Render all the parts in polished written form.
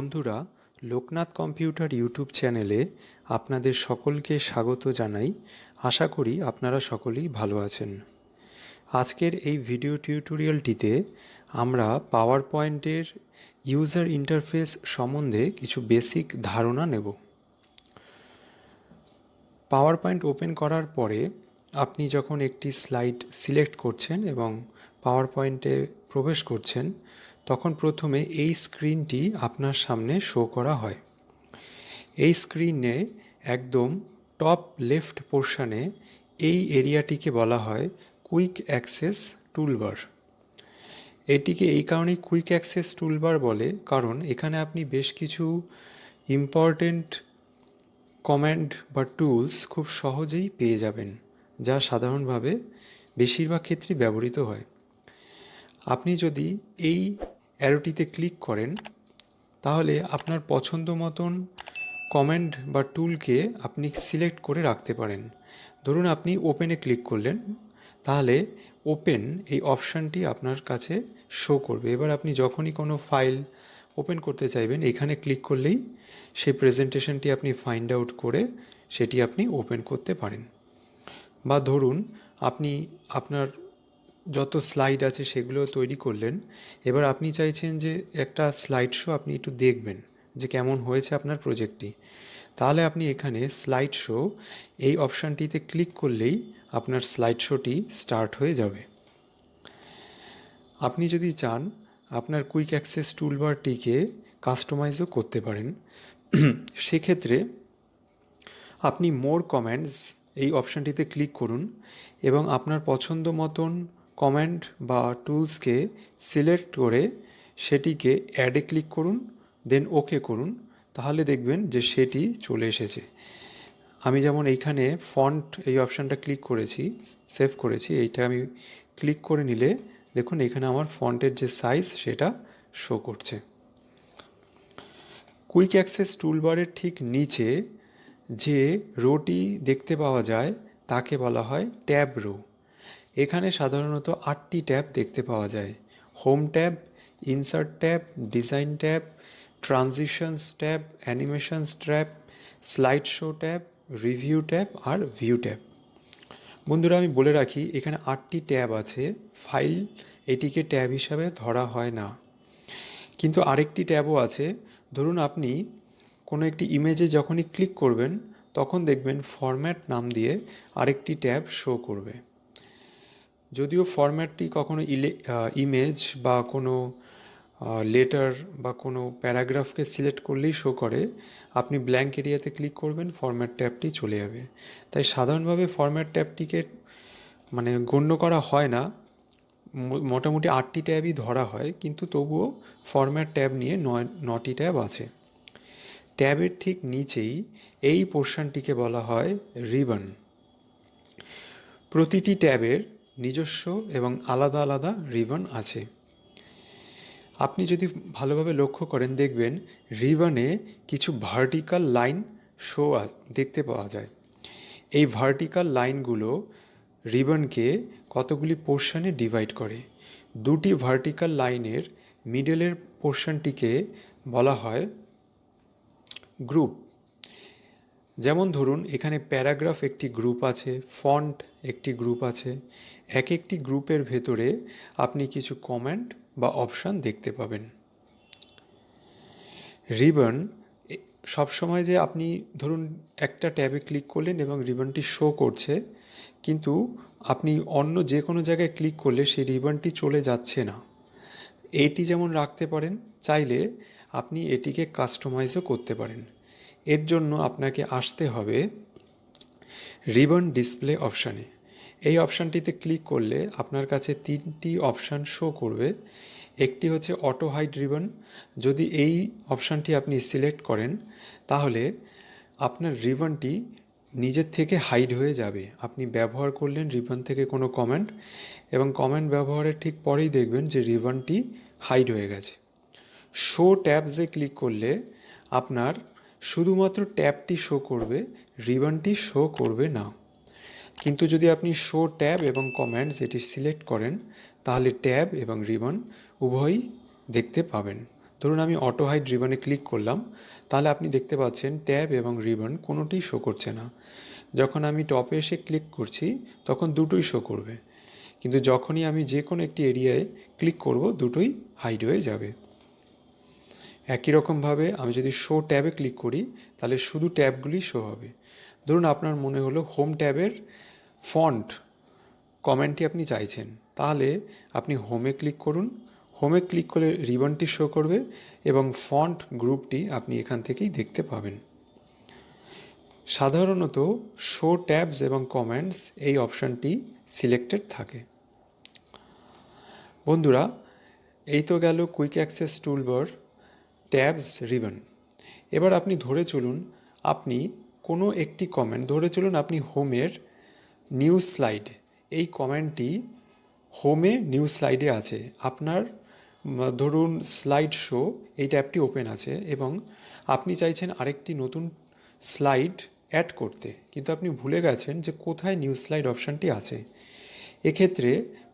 বন্ধুরা, Loknath computer YouTube চ্যানেলে আপনাদের সকলকে স্বাগত জানাই। আশা করি আপনারা সকলেই ভালো আছেন। আজকের এই ভিডিও টিউটোরিয়ালটিতে আমরা পাওয়ার পয়েন্টের ইউজার ইন্টারফেস সম্বন্ধে কিছু বেসিক ধারণা নেব। পাওয়ার পয়েন্ট ওপেন করার পরে আপনি যখন একটি স্লাইড সিলেক্ট করছেন এবং পাওয়ার পয়েন্টে প্রবেশ করছেন, তখন প্রথমে এই স্ক্রিনটি আপনার সামনে শো করা হয়। এই স্ক্রিনে একদম টপ লেফট পোর্শনে এই এরিয়াটিকে বলা হয় কুইক অ্যাক্সেস টুলবার। এটিকে এই কারণেই কুইক অ্যাক্সেস টুলবার বলে, কারণ এখানে আপনি বেশ কিছু ইম্পর্টেন্ট কমান্ড বা টুলস খুব সহজেই পেয়ে যাবেন, যা সাধারণভাবে বেশিরভাগ ক্ষেত্রেই ব্যবহৃত হয়। আপনি যদি এই অ্যারোটিতে ক্লিক করেন, তাহলে আপনার পছন্দ মতন কমান্ড বা টুলকে আপনি সিলেক্ট করে রাখতে পারেন। ধরুন আপনি ওপেনে ক্লিক করলেন, তাহলে ওপেন এই অপশানটি আপনার কাছে শো করবে। এবার আপনি যখনই কোনো ফাইল ওপেন করতে চাইবেন, এখানে ক্লিক করলেই সেই প্রেজেন্টেশনটি আপনি ফাইন্ড আউট করে সেটি আপনি ওপেন করতে পারেন। বা ধরুন আপনি আপনার যত স্লাইড আছে সেগুলো তৈরি করলেন, এবার আপনি চাইছেন যে একটা স্লাইড শো আপনি একটু দেখবেন যে কেমন হয়েছে আপনার প্রজেক্টটি, তাহলে আপনি এখানে স্লাইড শো এই অপশানটিতে ক্লিক করলেই আপনার স্লাইড শোটি স্টার্ট হয়ে যাবে। আপনি যদি চান আপনার কুইক অ্যাক্সেস টুলবারটিকে কাস্টমাইজও করতে পারেন। সেক্ষেত্রে আপনি মোর কমান্ডস এই অপশানটিতে ক্লিক করুন এবং আপনার পছন্দ মতন কমান্ড বা টুলসকে সিলেক্ট করে সেটিকে অ্যাডে ক্লিক করুন, দেন ওকে করুন। তাহলে দেখবেন যে সেটি চলে এসেছে। আমি যেমন এইখানে ফন্ট এই অপশানটা ক্লিক করেছি, সেভ করেছি, এইটা আমি ক্লিক করে নিলে দেখুন এখানে আমার ফন্টের যে সাইজ সেটা শো করছে। কুইক অ্যাক্সেস টুলবারের ঠিক নিচে যে রোটি দেখতে পাওয়া যায় তাকে বলা হয় ট্যাব রো। এখানে সাধারণত 8টি ট্যাব দেখতে পাওয়া যায়: home tab, insert tab, design tab, transitions tab, animations tab, slide show tab, review tab আর ভিউ ট্যাব। বন্ধুরা, আমি বলে রাখি এখানে 8টি ট্যাব আছে। ফাইল এটিকে ট্যাব হিসাবে ধরা হয় না, কিন্তু আরেকটি ট্যাবও আছে। ধরুন আপনি কোনো একটি ইমেজে যখনই ক্লিক করবেন, তখন দেখবেন ফরম্যাট নাম দিয়ে আরেকটি ট্যাব শো করবে। যদিও ফরম্যাটটি কখনো ইমেজ বা কোনো লেটার বা কোনো প্যারাগ্রাফকে সিলেক্ট করলেই শো করে, আপনি ব্ল্যাঙ্ক এরিয়াতে ক্লিক করবেন, ফরম্যাট ট্যাবটি চলে যাবে। তাই সাধারণভাবে ফরম্যাট ট্যাবটিকে গণ্য করা হয় না। মোটামুটি 8টি ট্যাবই ধরা হয়, কিন্তু তবুও ফরম্যাট ট্যাব নিয়ে 9টি ট্যাব আছে। ট্যাবের ঠিক নিচেই এই পোর্শনটিকে বলা হয় রিবন। প্রতিটি ট্যাবের নিজস্ব এবং আলাদা আলাদা রিবন আছে। আপনি যদি ভালোভাবে লক্ষ্য করেন, দেখবেন রিবনে কিছু ভার্টিক্যাল লাইন শো দেখতে পাওয়া যায়। এই ভার্টিক্যাল লাইনগুলো রিবনকে কতগুলি পোর্শনে ডিভাইড করে। দুটি ভার্টিক্যাল লাইনের মিডলের পোর্শনটিকে বলা হয় গ্রুপ। যেমন ধরুন এখানে প্যারাগ্রাফ একটি গ্রুপ আছে, ফন্ট একটি গ্রুপ আছে। এক একটি গ্রুপের ভেতরে আপনি কিছু কমান্ড বা অপশান দেখতে পাবেন। রিবন সবসময় যে আপনি ধরুন একটা ট্যাবে ক্লিক করলেন এবং রিবনটি শো করছে, কিন্তু আপনি অন্য যে কোনো জায়গায় ক্লিক করলে সেই রিবনটি চলে যাচ্ছে না। এটি যেমন রাখতে পারেন, চাইলে আপনি এটিকে কাস্টমাইজও করতে পারেন। এর জন্য আপনাকে আসতে হবে রিবন ডিসপ্লে অপশানে। এই অপশানটিতে ক্লিক করলে আপনার কাছে 3টি অপশান শো করবে। একটি হচ্ছে অটো হাইড রিবন। যদি এই অপশানটি আপনি সিলেক্ট করেন, তাহলে আপনার রিবনটি নিজের থেকে হাইড হয়ে যাবে। আপনি ব্যবহার করলেন রিবন থেকে কোনো কমেন্ট, এবং কমেন্ট ব্যবহারের ঠিক পরেই দেখবেন যে রিবনটি হাইড হয়ে গেছে। শো ট্যাবসে ক্লিক করলে আপনার শুধুমাত্র ট্যাবটি শো করবে, রিবনটি শো করবে না। কিন্তু যদি আপনি শো ট্যাব এবং কমেন্টস এটি সিলেক্ট করেন, তাহলে ট্যাব এবং রিবন উভয়ই দেখতে পাবেন। ধরুন আমি অটো হাইড রিবনে ক্লিক করলাম, তাহলে আপনি দেখতে পাচ্ছেন ট্যাব এবং রিবন কোনোটিই শো করছে না। যখন আমি টপে এসে ক্লিক করছি তখন দুটোই শো করবে, কিন্তু যখনই আমি যে কোনো একটি এরিয়ায় ক্লিক করব দুটোই হাইড হয়ে যাবে। একই রকমভাবে আমি যদি শো ট্যাবে ক্লিক করি তাহলে শুধু ট্যাবগুলি শো হবে। ধরুন আপনার মনে হলো হোম ট্যাবের ফন্ট কমেন্টটি আপনি চাইছেন, তাহলে আপনি হোমে ক্লিক করুন। হোমে ক্লিক করলে রিবনটি শো করবে এবং ফন্ট গ্রুপটি আপনি এখান থেকেই দেখতে পাবেন। সাধারণত শো ট্যাবস এবং কমেন্টস এই অপশানটি সিলেক্টেড থাকে। বন্ধুরা, এই তো গেল quick access toolbar, tabs, ribbon. এবার আপনি ধরে চলুন আপনি কোনো একটি কমেন্ট, ধরে চলুন আপনি হোমের নিউজ স্লাইড, এই কমেন্টটি হোমে নিউজ স্লাইডে আছে। আপনার ধরুন স্লাইড শো এই ট্যাবটি ওপেন আছে এবং আপনি চাইছেন আরেকটি নতুন স্লাইড অ্যাড করতে, কিন্তু আপনি ভুলে গেছেন যে কোথায় নিউজ স্লাইড অপশানটি আছে। এক্ষেত্রে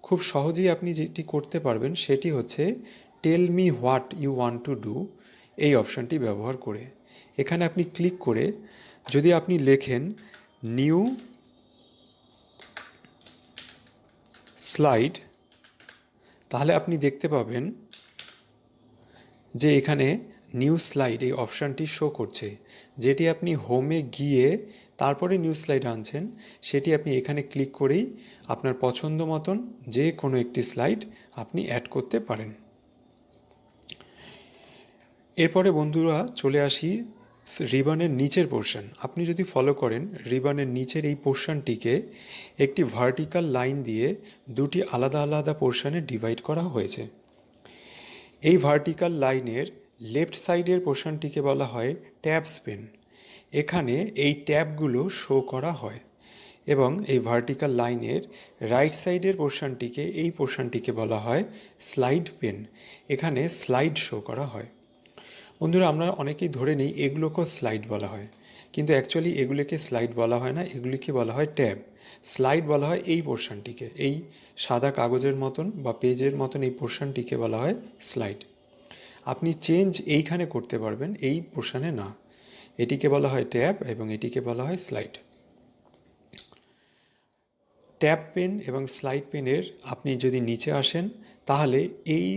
খুব সহজেই আপনি যেটি করতে পারবেন সেটি হচ্ছে tell me what you want to do, এই অপশানটি ব্যবহার করে। এখানে আপনি ক্লিক করে যদি আপনি লেখেন নিউ স্লাইড, তাহলে আপনি দেখতে পাবেন যে এখানে নিউ স্লাইড এই অপশানটি শো করছে। যেটি আপনি হোমে গিয়ে তারপরে নিউ স্লাইড আনছেন, সেটি আপনি এখানে ক্লিক করেই আপনার পছন্দ মতন যে কোনো একটি স্লাইড আপনি অ্যাড করতে পারেন। এরপরে বন্ধুরা চলে আসি রিবনের নিচের পোর্শন। আপনি যদি ফলো করেন রিবনের নিচের এই পোর্শনটিকে একটি ভার্টিক্যাল লাইন দিয়ে দুটি আলাদা আলাদা পোর্শনে ডিভাইড করা হয়েছে। এই ভার্টিক্যাল লাইনের লেফট সাইডের পোর্শনটিকে বলা হয় ট্যাবস পেন। এখানে এই ট্যাবগুলো শো করা হয় এবং এই ভার্টিক্যাল লাইনের রাইট সাইডের পোর্শনটিকে, এই পোর্শনটিকে বলা হয় স্লাইড পেন। এখানে স্লাইড শো করা হয়। বন্ধুরা, আমরা অনেকেই ধরে নিই এগুলোকেও স্লাইড বলা হয়, কিন্তু অ্যাকচুয়ালি এগুলিকে স্লাইড বলা হয় না, এগুলিকে বলা হয় ট্যাব। স্লাইড বলা হয় এই পোর্শনটিকে, এই সাদা কাগজের মতন বা পেজের মতন এই পোর্শনটিকে বলা হয় স্লাইড। আপনি চেঞ্জ এইখানে করতে পারবেন, এই পোর্শনে না। এটিকে বলা হয় ট্যাব এবং এটিকে বলা হয় স্লাইড। ট্যাব পেন এবং স্লাইড পেনের আপনি যদি নিচে আসেন তাহলে এই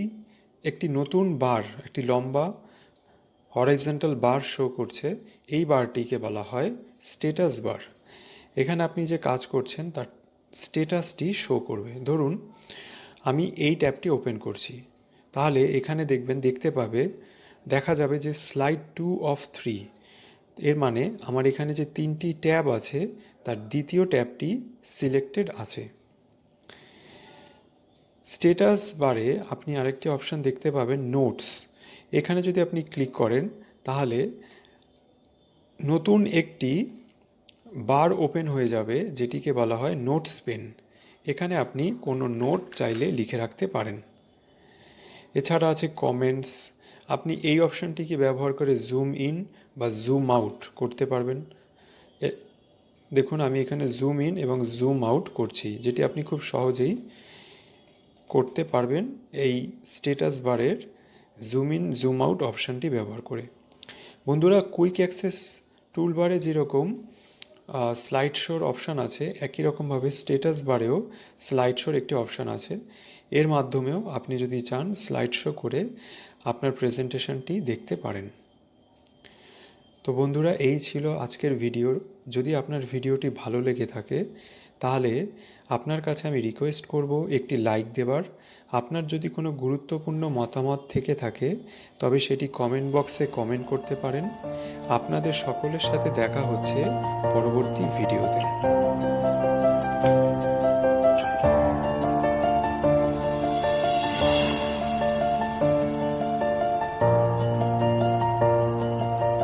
একটি নতুন বার, একটি লম্বা হরাইজন্টাল বার শো করছে। এই বারটিকে বলা হয় স্ট্যাটাস বার। এখানে আপনি যে কাজ করছেন তার স্ট্যাটাসটি শো করবে। ধরুন আমি এই ট্যাবটি ওপেন করছি, তাহলে এখানে দেখা যাবে যে স্লাইড 2 of 3। এর মানে আমার এখানে যে 3টি ট্যাব আছে তার দ্বিতীয় ট্যাবটি সিলেক্টেড আছে। স্ট্যাটাস বারে আপনি আরেকটি অপশান দেখতে পাবেন নোটস। এখানে যদি আপনি ক্লিক করেন তাহলে নতুন একটি বার ওপেন হয়ে যাবে যেটিকে বলা হয় নোটস পেন। এখানে আপনি কোনো নোট চাইলে লিখে রাখতে পারেন। এছাড়া আছে কমেন্টস। আপনি এই অপশানটিকে ব্যবহার করে জুম ইন বা জুম আউট করতে পারবেন। দেখুন আমি এখানে জুম ইন এবং জুম আউট করছি, যেটি আপনি খুব সহজেই করতে পারবেন এই স্ট্যাটাস বারের জুম ইন জুম আউট অপশানটি ব্যবহার করে। বন্ধুরা, কুইক অ্যাক্সেস টুলবারে যেরকম স্লাইড শোর অপশান আছে, একই রকমভাবে স্ট্যাটাস বারেও স্লাইড শোর একটি অপশান আছে। এর মাধ্যমেও আপনি যদি চান স্লাইড শো করে আপনার প্রেজেন্টেশনটি দেখতে পারেন। তো বন্ধুরা, এই ছিল আজকের ভিডিও। যদি আপনার ভিডিওটি ভালো লেগে থাকে তাহলে আপনার কাছে আমি রিকোয়েস্ট করব একটি লাইক দেবার। আপনার যদি কোনো গুরুত্বপূর্ণ মতামত থেকে থাকে তবে সেটি কমেন্ট বক্সে কমেন্ট করতে পারেন। আপনাদের সকলের সাথে দেখা হচ্ছে পরবর্তী ভিডিওতে।